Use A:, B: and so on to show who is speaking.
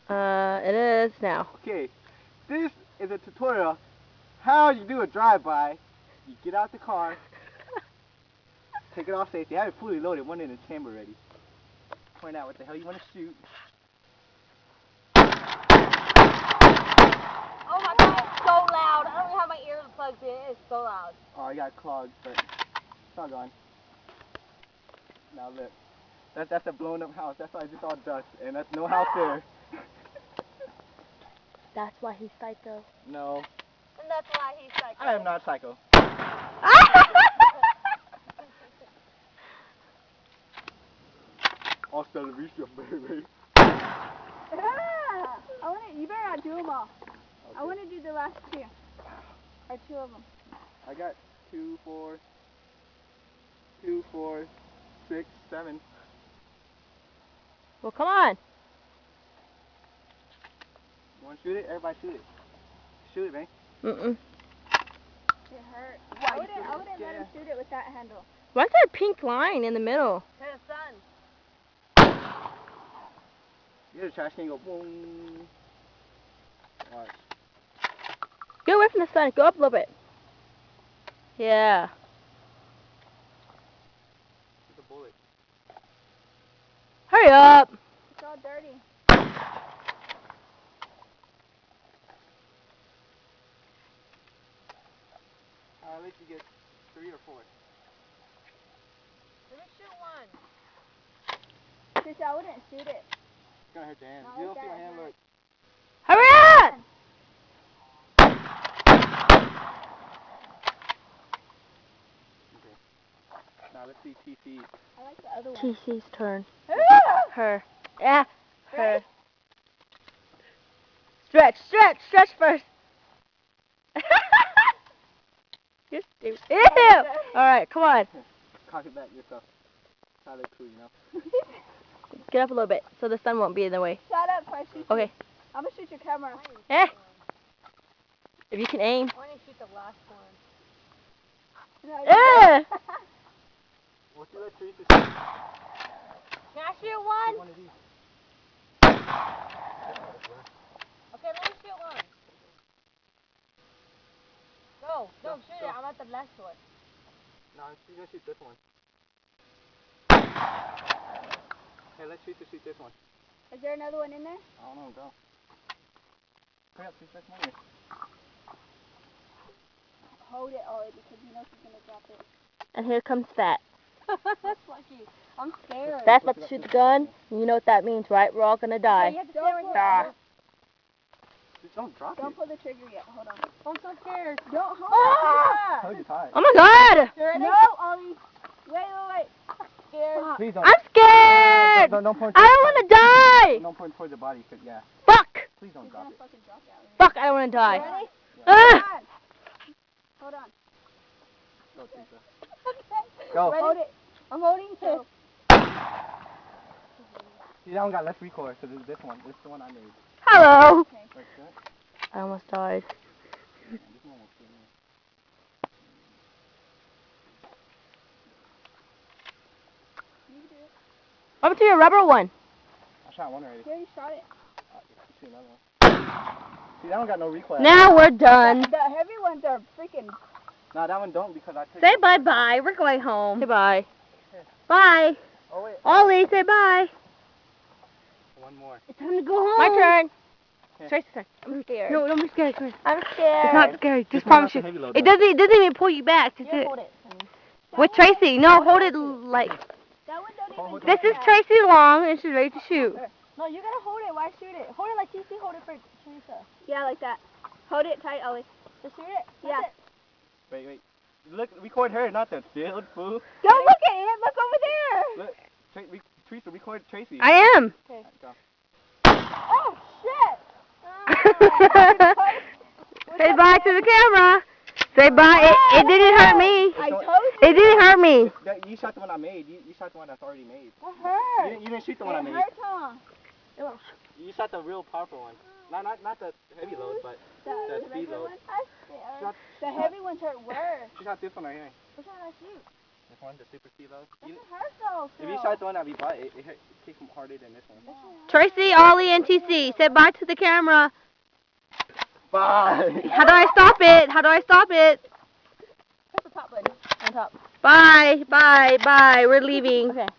A: It is now.
B: Okay, this is a tutorial how you do a drive-by. You get out the car, take it off safety. I have it fully loaded, one in the chamber ready. Point out what the hell you want to shoot.
C: Oh my god, it's so loud. I don't even have my ears plugged in. It's so loud.
B: Oh, I got clogged, but it's all gone. Now look, that's a blown up house. That's why it's just all dust, and that's no house there.
A: That's why he's psycho.
B: No,
C: And that's why he's psycho.
B: I am not psycho. Hasta la vista, baby.
D: You better not do them all.
B: Okay.
D: I want to do the last two. Or two of them.
B: I got 2, 4, 6, 7.
A: Well, come on.
B: You want to shoot it? Everybody shoot it. Shoot it, man.
A: Mm-mm.
D: It hurt. I wouldn't let him shoot it with that handle.
A: What's that pink line in the middle?
C: To the sun.
B: You hear the trash can go boom. Watch.
A: Get away from the sun. Go up a little bit. Yeah.
B: It's a bullet.
A: Hurry up.
D: It's all dirty.
B: I'll let you get 3 or 4.
C: Let me shoot one.
D: Trisha, I wouldn't shoot it.
B: It's gonna hurt your hand.
D: Not
B: You
D: like
B: don't see my
D: that,
B: hand,
D: huh?
B: look.
A: Hurry up.
B: Okay. Now let's see TC.
D: I like the other one.
A: TC's turn. Her. Yeah. Her. Stretch first. You're stupid. Ew. All right, come on.
B: Cock it back yourself. How they cool, you know.
A: Get up a little bit so the sun won't be in the way.
D: Shut up, before I shoot you.
A: Okay.
D: I'm going to shoot your camera.
A: Eh. If you can aim.
C: I want to shoot the last one.
D: No,
A: Eh.
B: What's your Teresa?
C: Can I shoot one?
B: One of these.
C: Okay, let me shoot one. Go, shoot it. I'm at the last one.
B: No, you're gonna shoot this one. Hey, let's shoot this one.
D: Is there another one in there?
B: I don't know, go. Hurry up, shoot this one here.
D: Hold it, Ollie, because you know she's going to drop it.
A: And here comes Fat.
C: That's lucky. I'm scared.
A: Fat's about to shoot the gun. You know what that means, right? We're all gonna
C: Okay,
A: die.
C: you have to stay right
A: Ah.
C: there.
B: Just don't drop
D: Don't
B: it.
D: pull the trigger yet. Hold on.
C: I'm so scared.
D: Don't hold
B: Tell you tight.
A: Oh my God!
C: You ready?
D: No, Ollie. Wait.
C: Scared.
B: Please don't.
A: I'm scared.
B: Don't point.
A: I don't want to die.
B: Don't point towards the body, cause yeah.
A: Fuck.
B: Please don't
D: He's
B: drop
D: going
B: it.
D: to fucking drop out.
A: Fuck. I don't want to die.
D: Ready?
A: Ah.
D: Hold on.
B: Go, Teresa. Go.
D: Hold it. I'm holding too.
B: See, that one got less recoil, cause it's this one. This is the one I made.
A: Hello.
B: Like that.
A: I almost died.
B: Yeah, this one will kill me.
A: What happened to your rubber one?
B: I shot one already.
D: You already shot it.
B: See another one. See, that one got no recoil.
A: Now we're done.
D: The heavy ones are freaking.
B: Nah, that one don't because I took
A: Say
B: it.
A: bye-bye. We're going home. Say bye. Bye.
B: Oh wait.
A: Ollie, say bye.
B: One more.
A: It's time to go home. My turn.
B: Yeah.
A: Tracy's turn. I'm scared.
D: No,
A: don't be scared. Come here.
D: I'm scared.
A: It's not scary.
B: This
A: Just
B: one
A: promise
B: has a
A: you.
B: heavy load,
A: It
B: though.
A: doesn't even pull you back. Just
C: You
A: it.
C: hold it.
A: With Tracy. No, hold it like.
D: That one don't even.
A: This is Tracy Long, and she's ready to shoot.
C: No, you gotta hold it. Why shoot it? Hold it like TC. Hold it for Teresa.
D: Yeah, like that. Hold it tight, Ollie.
C: Just shoot it.
D: Yeah.
C: That's it.
B: Wait. Look, record her, not the field fool.
D: Don't look at it. Look over there.
B: Look, Teresa, record Tracy.
A: I am.
B: Alright, go.
D: Oh shit.
A: Say bye to the camera. Say bye. It didn't hurt me.
D: I told
A: It didn't hurt me.
B: You shot the one I made. You shot the one that's already made.
D: It hurt.
B: You didn't shoot the one I
D: It
B: made.
D: hurts, huh?
B: You shot the real powerful one. Not the heavy load, but the speed
D: regular
B: load.
D: ones? I'm scared.
B: Shot,
D: The heavy ones hurt worse.
B: she shot this one right here.
D: Which one did I shoot?
B: This one, the Super Kilo.
D: It hurts though.
B: If you tried the one that we bought, it kicks harder than this one.
A: Tracy, Ollie, and TC, say bye to the camera.
B: Bye.
A: How do I stop it? How do I stop it?
C: Press the top button on top.
A: Bye, bye, bye. We're leaving.
C: Okay.